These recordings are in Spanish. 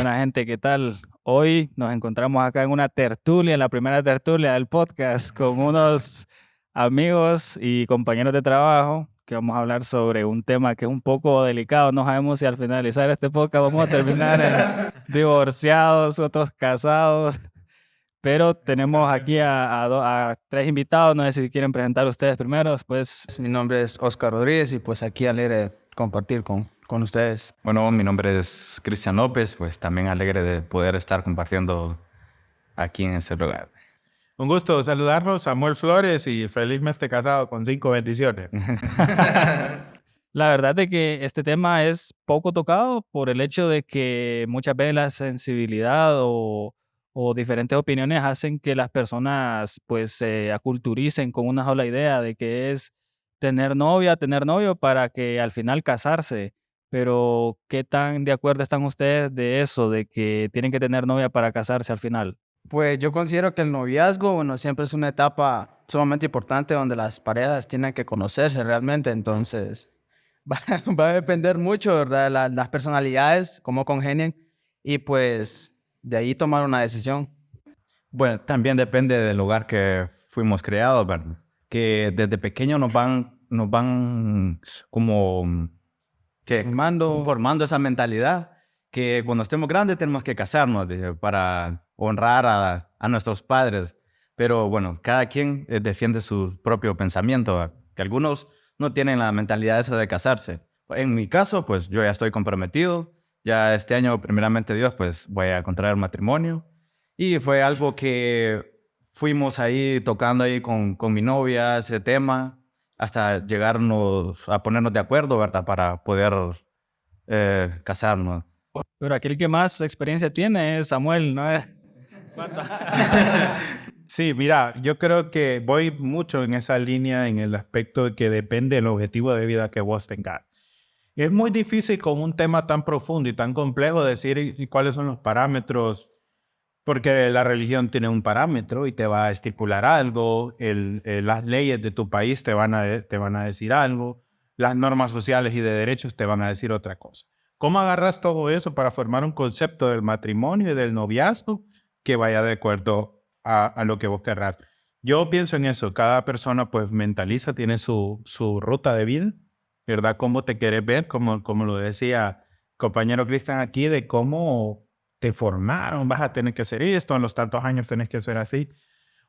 Buena gente, ¿qué tal? Hoy nos encontramos acá en una tertulia, en la primera tertulia del podcast, con unos amigos y compañeros de trabajo que vamos a hablar sobre un tema que es un poco delicado. No sabemos si al finalizar este podcast vamos a terminar divorciados, otros casados, pero tenemos aquí a tres invitados. No sé si quieren presentar ustedes primero, después. Mi nombre es Oscar Rodríguez y pues aquí alegre de compartir con ustedes. Bueno, mi nombre es Cristian López, pues también alegre de poder estar compartiendo aquí en este lugar. Un gusto saludarlos, Samuel Flores, y felizmente casado con 5 bendiciones. La verdad es que este tema es poco tocado por el hecho de que muchas veces la sensibilidad o diferentes opiniones hacen que las personas pues se aculturicen con una sola idea de que es tener novia, tener novio para que al final casarse. Pero ¿qué tan de acuerdo están ustedes de eso, de que tienen que tener novia para casarse al final? Pues yo considero que el noviazgo, bueno, siempre es una etapa sumamente importante donde las parejas tienen que conocerse realmente, entonces va a depender mucho, ¿verdad? De las personalidades, cómo congenien y pues de ahí tomar una decisión. Bueno, también depende del lugar que fuimos criados, ¿verdad? Que desde pequeños nos van como que formando esa mentalidad que cuando estemos grandes tenemos que casarnos para honrar a nuestros padres. Pero bueno, cada quien defiende su propio pensamiento, ¿verdad? Que algunos no tienen la mentalidad esa de casarse. En mi caso, pues yo ya estoy comprometido. Ya este año, primeramente Dios, pues voy a contraer matrimonio. Y fue algo que fuimos ahí tocando ahí con mi novia ese tema hasta llegarnos a ponernos de acuerdo, ¿verdad? Para poder casarnos. Pero aquí el que más experiencia tiene es Samuel, ¿no? Sí, mira, yo creo que voy mucho en esa línea en el aspecto de que depende del objetivo de vida que vos tengas. Es muy difícil con un tema tan profundo y tan complejo decir cuáles son los parámetros, porque la religión tiene un parámetro y te va a estipular algo, las leyes de tu país te van a decir algo, las normas sociales y de derechos te van a decir otra cosa. ¿Cómo agarras todo eso para formar un concepto del matrimonio y del noviazgo que vaya de acuerdo a lo que vos querrás? Yo pienso en eso, cada persona pues mentaliza, tiene su ruta de vida, ¿verdad? Cómo te quieres ver, como lo decía compañero Cristian aquí, de cómo te formaron, vas a tener que hacer esto, en los tantos años tenés que hacer así.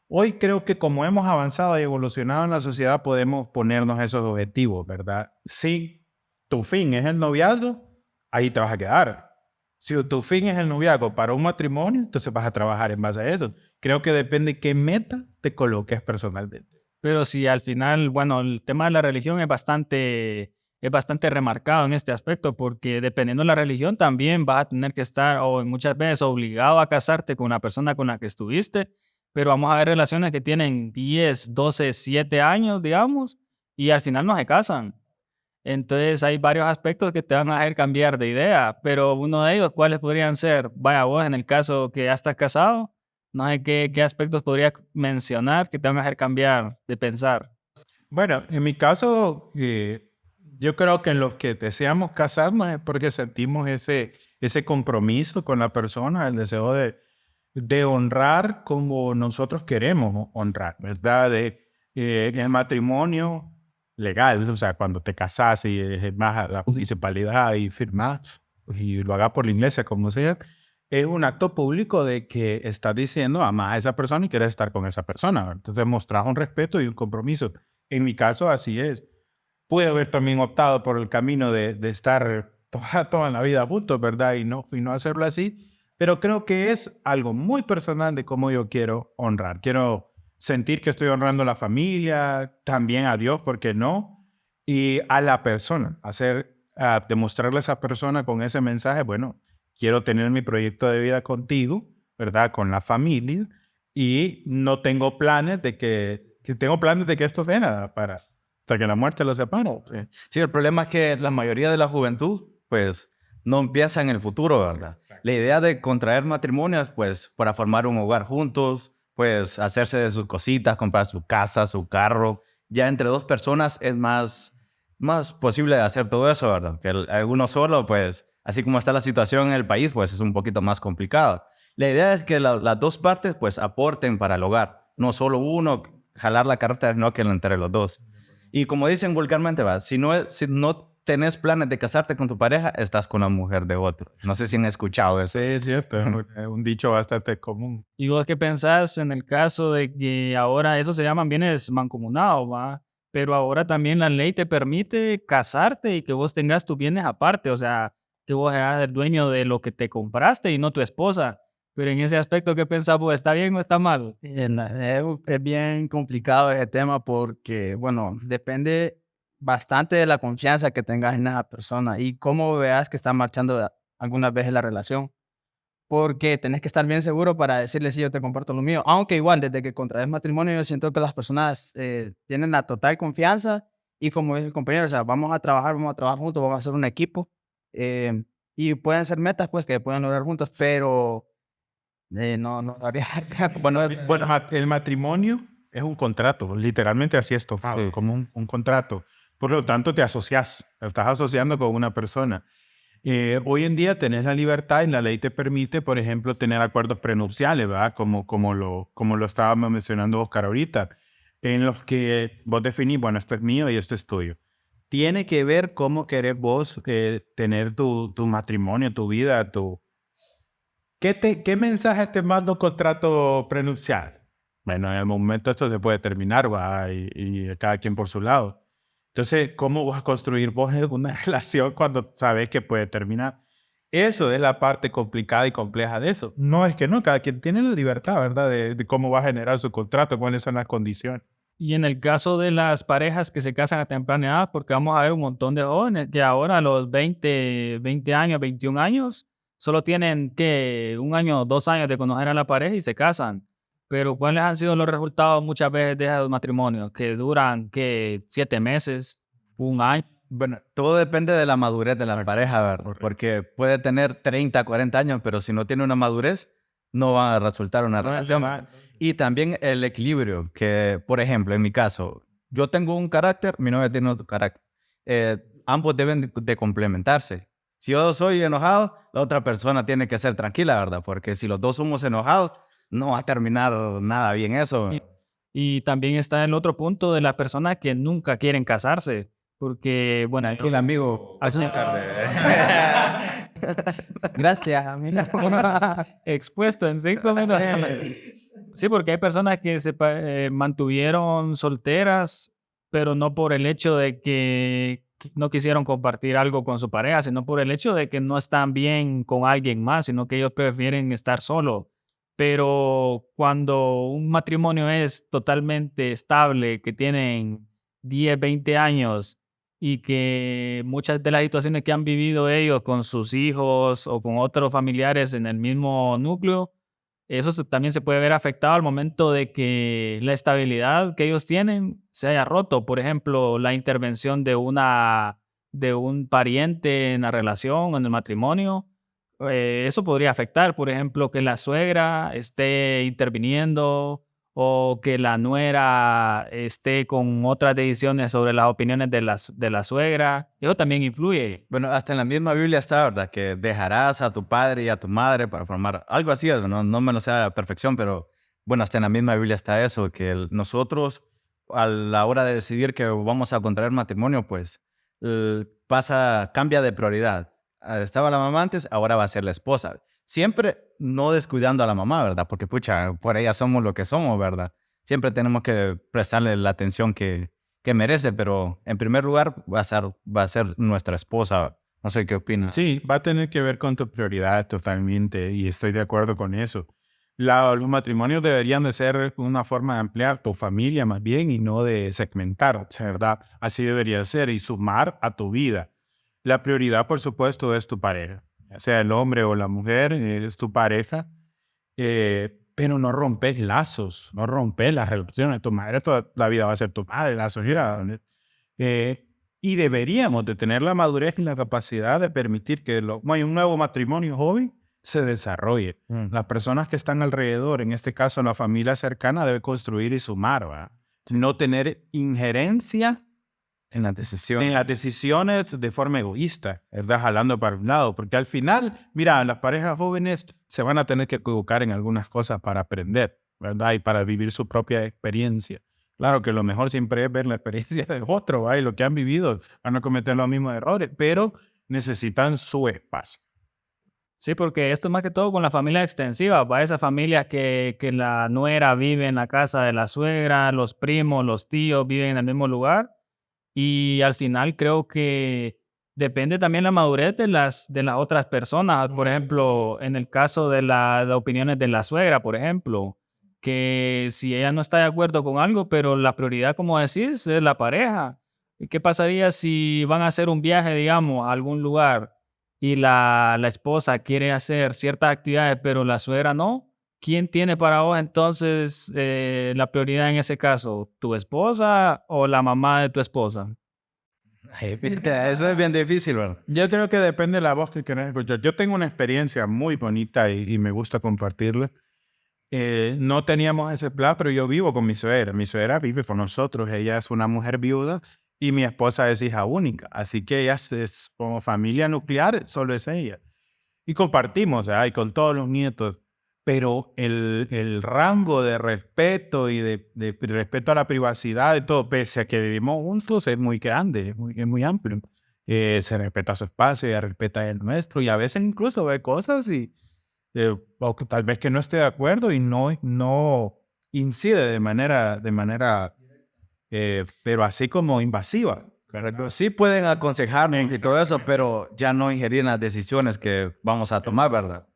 Hoy creo que como hemos avanzado y evolucionado en la sociedad, podemos ponernos esos objetivos, ¿verdad? Si tu fin es el noviazgo, ahí te vas a quedar. Si tu fin es el noviazgo para un matrimonio, entonces vas a trabajar en base a eso. Creo que depende qué meta te coloques personalmente. Pero si al final, bueno, el tema de la religión es bastante remarcado en este aspecto, porque dependiendo de la religión también vas a tener que estar, o muchas veces obligado a casarte con una persona con la que estuviste, pero vamos a ver relaciones que tienen 10, 12, 7 años, digamos, y al final no se casan. Entonces hay varios aspectos que te van a hacer cambiar de idea, pero uno de ellos, ¿cuáles podrían ser? Vaya, vos en el caso que ya estás casado, no sé qué aspectos podrías mencionar que te van a hacer cambiar de pensar. Bueno, en mi caso, yo creo que en los que deseamos casarnos es porque sentimos ese compromiso con la persona, el deseo de honrar como nosotros queremos honrar, ¿verdad? El matrimonio legal, o sea, cuando te casas y vas a la municipalidad y firmas y lo hagas por la iglesia, como sea, es un acto público de que estás diciendo amas a esa persona y quieres estar con esa persona, ¿verdad? Entonces mostras un respeto y un compromiso. En mi caso así es. Pude haber también optado por el camino de estar toda la vida juntos, ¿verdad? Y no hacerlo así. Pero creo que es algo muy personal de cómo yo quiero honrar. Quiero sentir que estoy honrando a la familia, también a Dios, ¿por qué no? Y a la persona. Demostrarle a esa persona con ese mensaje, bueno, quiero tener mi proyecto de vida contigo, ¿verdad? Con la familia. Y no tengo planes de que esto sea para hasta que la muerte los separe. Sí, el problema es que la mayoría de la juventud, pues, no piensa en el futuro, ¿verdad? Exacto. La idea de contraer matrimonios, pues, para formar un hogar juntos, pues, hacerse de sus cositas, comprar su casa, su carro. Ya entre dos personas es más posible de hacer todo eso, ¿verdad? Que uno solo, pues, así como está la situación en el país, pues es un poquito más complicado. La idea es que las dos partes pues aporten para el hogar, no solo uno jalar la carta, sino que entre los dos. Y como dicen vulgarmente, va, si no tenés planes de casarte con tu pareja, estás con la mujer de otro. No sé si han escuchado eso. Sí, es cierto, es un dicho bastante común. ¿Y vos qué pensás en el caso de que ahora eso se llaman bienes mancomunados, va? Pero ahora también la ley te permite casarte y que vos tengas tus bienes aparte, o sea, que vos seas el dueño de lo que te compraste y no tu esposa. Pero en ese aspecto, ¿qué pensás vos? ¿Está bien o está mal? Es bien complicado ese tema porque, bueno, depende bastante de la confianza que tengas en esa persona y cómo veas que está marchando algunas veces la relación. Porque tenés que estar bien seguro para decirle si yo te comparto lo mío. Aunque igual, desde que contraes matrimonio, yo siento que las personas tienen la total confianza y como dice el compañero, o sea, vamos a trabajar juntos, vamos a hacer un equipo eh, y pueden ser metas pues que pueden lograr juntos, pero no habría... Bueno, el matrimonio es un contrato, literalmente así es tocado, Sí. como un contrato. Por lo tanto, te estás asociando con una persona. Hoy en día tenés la libertad y la ley te permite, por ejemplo, tener acuerdos prenupciales, ¿verdad? Como lo estábamos mencionando Oscar ahorita, en los que vos definís, bueno, esto es mío y esto es tuyo. Tiene que ver cómo querés vos tener tu matrimonio, tu vida, ¿Qué mensaje te manda un contrato prenupcial? Bueno, en el momento esto se puede terminar, ¿va? Y cada quien por su lado. Entonces, ¿cómo vas a construir vos una relación cuando sabes que puede terminar? Eso es la parte complicada y compleja de eso. No es que no, cada quien tiene la libertad, ¿verdad? De cómo va a generar su contrato, cuáles son las condiciones. Y en el caso de las parejas que se casan a temprana edad, porque vamos a ver un montón de jóvenes que ahora a los 20 años, 21 años, solo tienen que 1 año, 2 años de conocer a la pareja y se casan. Pero ¿cuáles han sido los resultados muchas veces de esos matrimonios? Que duran, que 7 meses, 1 año. Bueno, todo depende de la madurez de la pareja, ¿verdad? Correcto. Porque puede tener 30, 40 años, pero si no tiene una madurez, no va a resultar una relación. Y también el equilibrio, que, por ejemplo, en mi caso, yo tengo un carácter, mi novia tiene otro carácter. Ambos deben de complementarse. Si yo soy enojado, la otra persona tiene que ser tranquila, ¿verdad? Porque si los dos somos enojados, no va a terminar nada bien eso. Y también está el otro punto de las personas que nunca quieren casarse. Porque, bueno, Aquí el amigo Oscar Gracias, amigo. expuesto en 5 minutos. Sí, porque hay personas que se mantuvieron solteras, pero no por el hecho de que no quisieron compartir algo con su pareja, sino por el hecho de que no están bien con alguien más, sino que ellos prefieren estar solos. Pero cuando un matrimonio es totalmente estable, que tienen 10, 20 años y que muchas de las situaciones que han vivido ellos con sus hijos o con otros familiares en el mismo núcleo, eso también se puede ver afectado al momento de que la estabilidad que ellos tienen se haya roto. Por ejemplo, la intervención de un pariente en la relación, en el matrimonio. Eso podría afectar, por ejemplo, que la suegra esté interviniendo o que la nuera esté con otras decisiones sobre las opiniones de la suegra. Eso también influye. Bueno, hasta en la misma Biblia está, ¿verdad? Que dejarás a tu padre y a tu madre para formar algo así, no me lo sé a la perfección, pero bueno, hasta en la misma Biblia está eso, que nosotros a la hora de decidir que vamos a contraer matrimonio, pues cambia de prioridad. Estaba la mamá antes, ahora va a ser la esposa. Siempre no descuidando a la mamá, ¿verdad? Porque pucha, por ella somos lo que somos, ¿verdad? Siempre tenemos que prestarle la atención que merece, pero en primer lugar va a ser nuestra esposa. No sé qué opinas. Sí, va a tener que ver con tus prioridades totalmente y estoy de acuerdo con eso. Los matrimonios deberían de ser una forma de ampliar tu familia más bien y no de segmentar, ¿verdad? Así debería ser y sumar a tu vida. La prioridad, por supuesto, es tu pareja, ya sea el hombre o la mujer, es tu pareja, pero no rompes lazos, no rompes las relaciones. Tu madre toda la vida va a ser tu madre, la suya. Y deberíamos de tener la madurez y la capacidad de permitir que un nuevo matrimonio joven se desarrolle. Las personas que están alrededor, en este caso la familia cercana, debe construir y sumar, ¿verdad? No tener injerencia En las decisiones. en las decisiones de forma egoísta, ¿verdad? Jalando para un lado, porque al final, mira, las parejas jóvenes se van a tener que equivocar en algunas cosas para aprender, ¿verdad? Y para vivir su propia experiencia. Claro que lo mejor siempre es ver la experiencia de otro, ¿va? Y lo que han vivido, van a cometer los mismos errores, pero necesitan su espacio. Sí, porque esto es más que todo con la familia extensiva, para esas familias que la nuera vive en la casa de la suegra, los primos, los tíos viven en el mismo lugar. Y al final creo que depende también la madurez de las otras personas. Por ejemplo, en el caso de opiniones de la suegra, por ejemplo, que si ella no está de acuerdo con algo, pero la prioridad, como decís, es la pareja. ¿Y qué pasaría si van a hacer un viaje, digamos, a algún lugar y la esposa quiere hacer ciertas actividades, pero la suegra no? ¿Quién tiene para vos entonces la prioridad en ese caso? ¿Tu esposa o la mamá de tu esposa? Eso es bien difícil, ¿verdad? Yo creo que depende de la voz que quieras escuchar. Yo tengo una experiencia muy bonita y me gusta compartirla. No teníamos ese plan, pero yo vivo con mi suegra. Mi suegra vive con nosotros. Ella es una mujer viuda y mi esposa es hija única. Así que ella es como familia nuclear, solo es ella. Y compartimos, y con todos los nietos. Pero el rango de respeto y de respeto a la privacidad y todo, pese a que vivimos juntos, es muy grande, es muy amplio. Se respeta su espacio, ella respeta el nuestro y a veces incluso ve cosas o que tal vez que no esté de acuerdo y no incide pero así como invasiva. Correcto. Sí pueden aconsejarnos y todo eso, pero ya no ingerir en las decisiones que vamos a tomar, ¿verdad?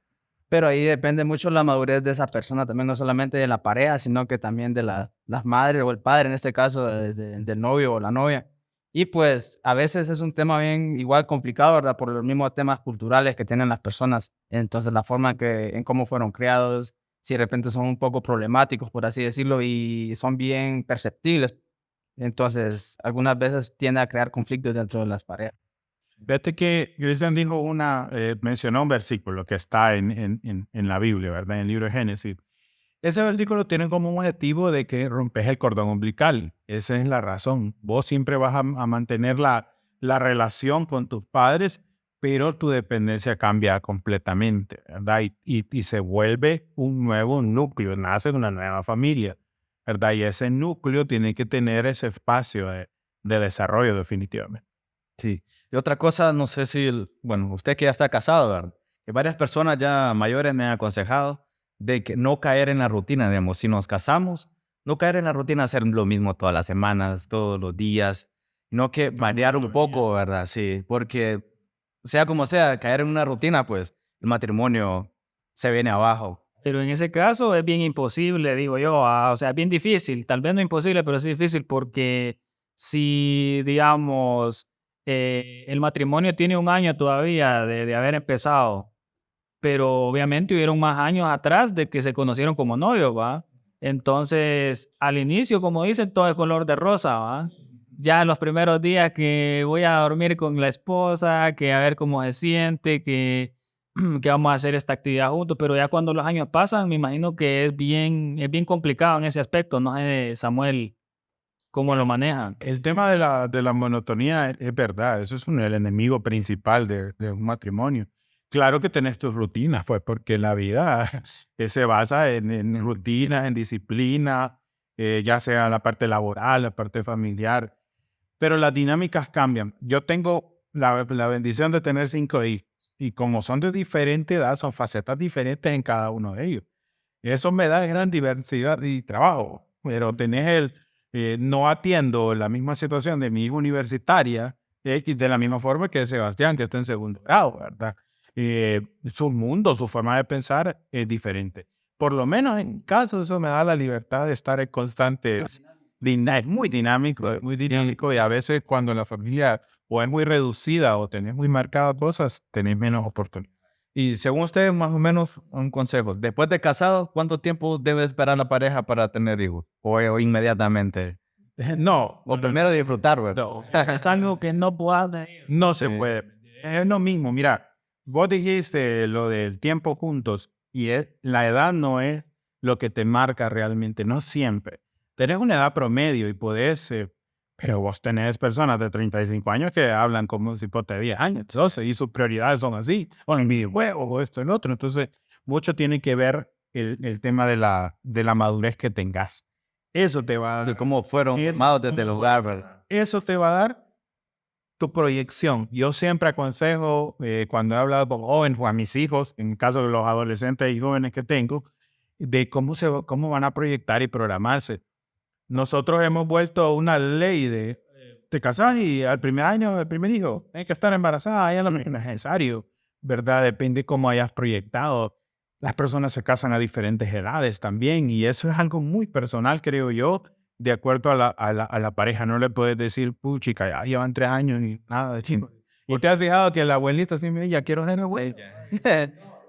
Pero ahí depende mucho la madurez de esa persona, también no solamente de la pareja, sino que también de las madres o el padre, en este caso, del novio o la novia. Y pues a veces es un tema bien igual complicado, ¿verdad? Por los mismos temas culturales que tienen las personas. Entonces la forma en cómo fueron criados, si de repente son un poco problemáticos, por así decirlo, y son bien perceptibles. Entonces algunas veces tiende a crear conflictos dentro de las parejas. Fíjate que Cristian mencionó un versículo que está en la Biblia, ¿verdad? En el libro de Génesis. Ese versículo tiene como objetivo de que rompes el cordón umbilical. Esa es la razón. Vos siempre vas a mantener la relación con tus padres, pero tu dependencia cambia completamente, ¿verdad? Y se vuelve un nuevo núcleo, nace una nueva familia, ¿verdad? Y ese núcleo tiene que tener ese espacio de desarrollo definitivamente. Sí. Y otra cosa, no sé si, bueno, usted que ya está casado, ¿verdad? Que varias personas ya mayores me han aconsejado de que no caer en la rutina, digamos, si nos casamos, no caer en la rutina, hacer lo mismo todas las semanas, todos los días, no que variar un poco, ¿verdad? Sí, porque sea como sea, caer en una rutina, pues el matrimonio se viene abajo. Pero en ese caso es bien imposible, digo yo, o sea, es bien difícil, tal vez no imposible, pero sí difícil porque si, digamos, el matrimonio tiene un año todavía de haber empezado, pero obviamente hubieron más años atrás de que se conocieron como novios, ¿va? Entonces, al inicio, como dicen, todo es color de rosa, ¿va? Ya los primeros días que voy a dormir con la esposa, que a ver cómo se siente, que vamos a hacer esta actividad juntos, pero ya cuando los años pasan, me imagino que es bien complicado en ese aspecto, no sé, Samuel, cómo lo manejan. El tema de la monotonía es verdad, eso es el enemigo principal de un matrimonio. Claro que tenés tus rutinas, pues, porque la vida se basa en rutinas, en disciplina, ya sea la parte laboral, la parte familiar, pero las dinámicas cambian. Yo tengo la bendición de tener 5 hijos y como son de diferente edad, son facetas diferentes en cada uno de ellos. Eso me da gran diversidad y trabajo, pero no atiendo la misma situación de mi hija universitaria de la misma forma que Sebastián, que está en segundo grado, ¿verdad? Su mundo, su forma de pensar es diferente. Por lo menos en mi caso, eso me da la libertad de estar en constante. Es muy dinámico y a veces cuando la familia o es muy reducida o tenés muy marcadas cosas, tenés menos oportunidades. Y según usted, más o menos, un consejo. Después de casado, ¿cuánto tiempo debe esperar la pareja para tener hijos? O inmediatamente. No, O primero disfrutar, ¿verdad? no, Es algo que no puede. no se puede. Es lo mismo. Mira, vos dijiste lo del tiempo juntos y la edad no es lo que te marca realmente, no siempre. Tenés una edad promedio y podés Pero vos tenés personas de 35 años que hablan como si fuera de 10 años, entonces, y sus prioridades son así, o en videojuegos, o esto, el otro. Entonces, mucho tiene que ver el tema de la madurez que tengas. Eso te va a De dar, cómo fueron formados desde el hogar, ¿verdad? eso te va a dar tu proyección. Yo siempre aconsejo, cuando he hablado con jóvenes o a mis hijos, en el caso de los adolescentes y jóvenes que tengo, de cómo van a proyectar y programarse. Nosotros hemos vuelto una ley de te casas y al primer año, el primer hijo, hay que estar embarazada, ya no es necesario, ¿verdad? Depende cómo hayas proyectado. Las personas se casan a diferentes edades también y eso es algo muy personal, creo yo, de acuerdo a la pareja. No le puedes decir, chica, ya llevan 3 años y nada de chico. ¿Y te has fijado que el abuelito siempre ya quiero ser abuelo?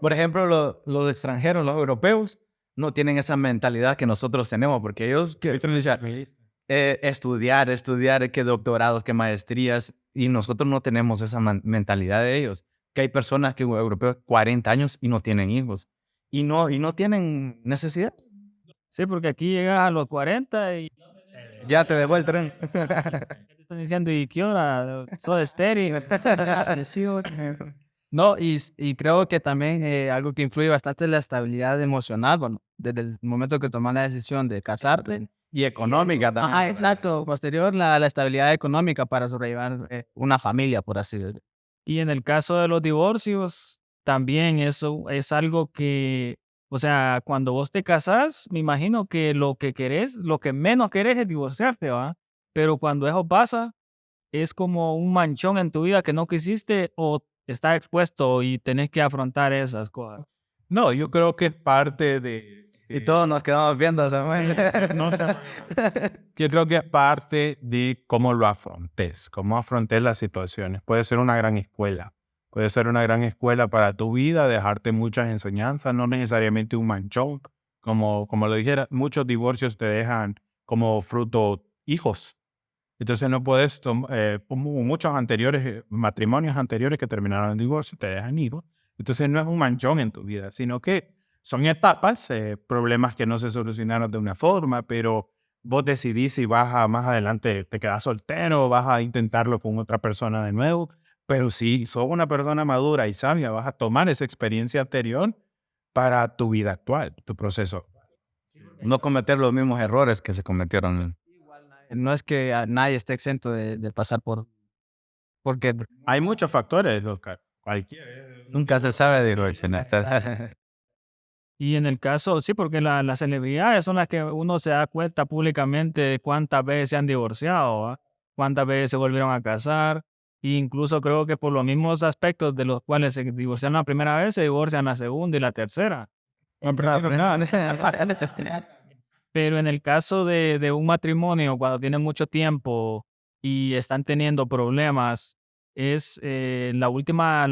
Por ejemplo, los extranjeros, los europeos, no tienen esa mentalidad que nosotros tenemos, porque ellos estudiar, que doctorados, que maestrías, y nosotros no tenemos esa mentalidad de ellos. Que hay personas que europeos 40 años y no tienen hijos, y no tienen necesidad. Sí, porque aquí llegas a los 40 y Ya te dejó el tren. te están diciendo, ¿y qué hora? ¿Sos estéril? No, y creo que también algo que influye bastante es la estabilidad emocional, bueno, desde el momento que tomas la decisión de casarte. Y económica también. Ajá, exacto. Posterior, la estabilidad económica para sobrellevar una familia, por así decirlo. Y en el caso de los divorcios, también eso es algo que, o sea, cuando vos te casás, me imagino que lo que querés, lo que menos querés es divorciarte, ¿va? Pero cuando eso pasa, es como un manchón en tu vida que no quisiste o estás expuesto y tenés que afrontar esas cosas. No, yo creo que es parte de Y todos nos quedamos viendo, Samuel. no sé. Yo creo que es parte de cómo lo afrontes, cómo afrontes las situaciones. Puede ser una gran escuela. Puede ser una gran escuela para tu vida, dejarte muchas enseñanzas, no necesariamente un manchón. Como lo dijera, muchos divorcios te dejan como fruto hijos. Entonces no puedes, como muchos matrimonios anteriores que terminaron en divorcio, te dejan hijos. Entonces no es un manchón en tu vida, sino que son etapas, problemas que no se solucionaron de una forma, pero vos decidís si más adelante te quedas soltero, vas a intentarlo con otra persona de nuevo. Pero si sos una persona madura y sabia, vas a tomar esa experiencia anterior para tu vida actual, tu proceso. No cometer los mismos errores que se cometieron. No es que nadie esté exento de pasar porque Hay muchos factores, Oscar. Cualquiera. Nunca se sabe de lo Y en el caso, sí, porque las celebridades son las que uno se da cuenta públicamente de cuántas veces se han divorciado, ¿va? Cuántas veces se volvieron a casar. E incluso creo que por los mismos aspectos de los cuales se divorciaron la primera vez, se divorcian la segunda y la tercera. Pero en el caso de un matrimonio, cuando tienen mucho tiempo y están teniendo problemas, es la última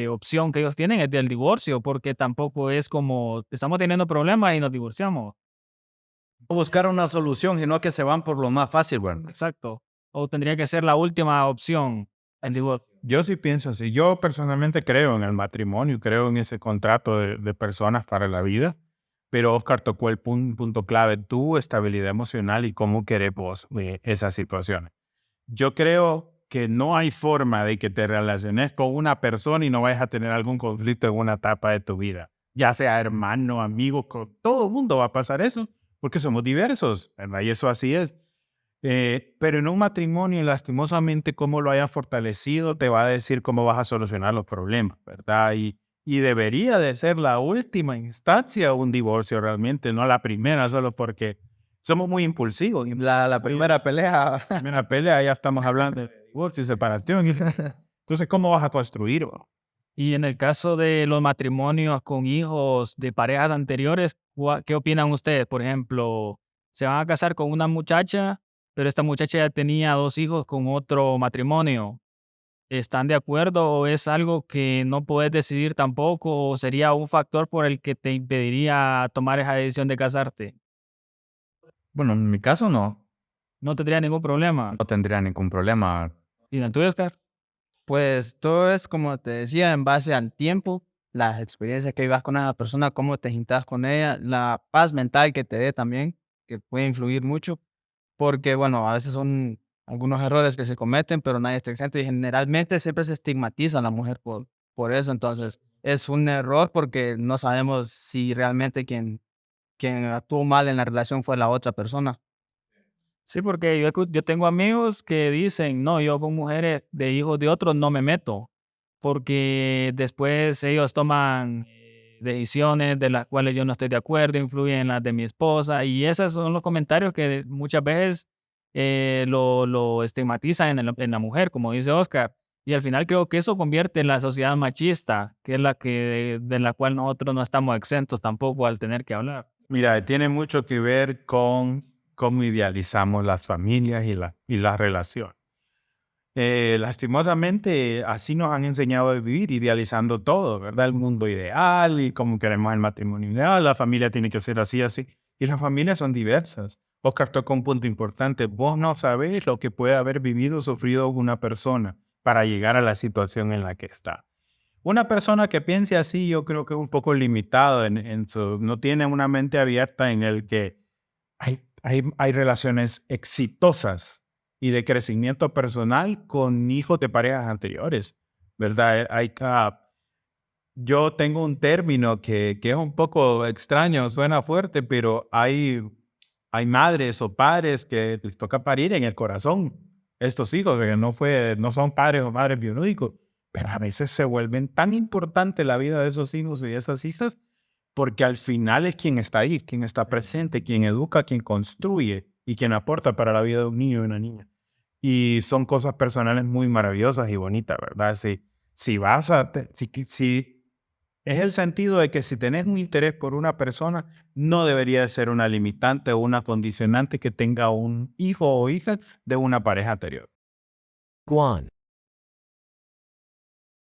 opción que ellos tienen es del divorcio, porque tampoco es como estamos teniendo problemas y nos divorciamos. Buscar una solución, sino que se van por lo más fácil, bueno. Exacto. O tendría que ser la última opción, el divorcio. Yo sí pienso así. Yo personalmente creo en el matrimonio, creo en ese contrato de personas para la vida. Pero Oscar tocó el punto clave, tu estabilidad emocional y cómo querés vos esas situaciones. Yo creo que no hay forma de que te relaciones con una persona y no vayas a tener algún conflicto en una etapa de tu vida. Ya sea hermano, amigo, con todo el mundo va a pasar eso, porque somos diversos, ¿verdad? Y eso así es. Pero en un matrimonio, lastimosamente, cómo lo hayas fortalecido te va a decir cómo vas a solucionar los problemas, ¿verdad? Y debería de ser la última instancia un divorcio realmente, no la primera, solo porque somos muy impulsivos. Y La primera pelea. la primera pelea ya estamos hablando de divorcio y separación. Entonces, ¿cómo vas a construir? Y en el caso de los matrimonios con hijos de parejas anteriores, ¿qué opinan ustedes? Por ejemplo, se van a casar con una muchacha, pero esta muchacha ya tenía 2 hijos con otro matrimonio. ¿Están de acuerdo o es algo que no puedes decidir tampoco o sería un factor por el que te impediría tomar esa decisión de casarte? Bueno, en mi caso no. No tendría ningún problema. No tendría ningún problema. ¿Y en el tuyo, Oscar? pues todo es, como te decía, en base al tiempo, las experiencias que vivas con esa persona, cómo te sientas con ella, la paz mental que te dé también, que puede influir mucho. porque, bueno, a veces son algunos errores que se cometen, pero nadie está exento y generalmente siempre se estigmatiza a la mujer por eso. Entonces, es un error porque no sabemos si realmente quien actuó mal en la relación fue la otra persona. Sí, porque yo tengo amigos que dicen, no, yo con mujeres de hijos de otros no me meto, porque después ellos toman decisiones de las cuales yo no estoy de acuerdo, influyen en las de mi esposa, y esos son los comentarios que muchas veces lo estigmatizan en la mujer, como dice Oscar. Y al final creo que eso convierte en la sociedad machista, que es la que de la cual nosotros no estamos exentos tampoco al tener que hablar. Mira, tiene mucho que ver con cómo idealizamos las familias y la relación. Lastimosamente, así nos han enseñado a vivir, idealizando todo, ¿verdad? El mundo ideal y cómo queremos el matrimonio ideal, la familia tiene que ser así, así. Y las familias son diversas. Oscar tocó un punto importante. Vos no sabés lo que puede haber vivido o sufrido una persona para llegar a la situación en la que está. Una persona que piense así, yo creo que es un poco limitado no tiene una mente abierta en el que hay relaciones exitosas y de crecimiento personal con hijos de parejas anteriores, ¿verdad? Yo tengo un término que es un poco extraño, suena fuerte, pero hay madres o padres que les toca parir en el corazón estos hijos, que no son padres o madres biológicos, pero a veces se vuelven tan importante la vida de esos hijos y esas hijas porque al final es quien está ahí, quien está presente, quien educa, quien construye y quien aporta para la vida de un niño y una niña. Y son cosas personales muy maravillosas y bonitas, ¿verdad? Si vas a, si es el sentido de que si tenés un interés por una persona, no debería de ser una limitante o una condicionante que tenga un hijo o hija de una pareja anterior. Guan.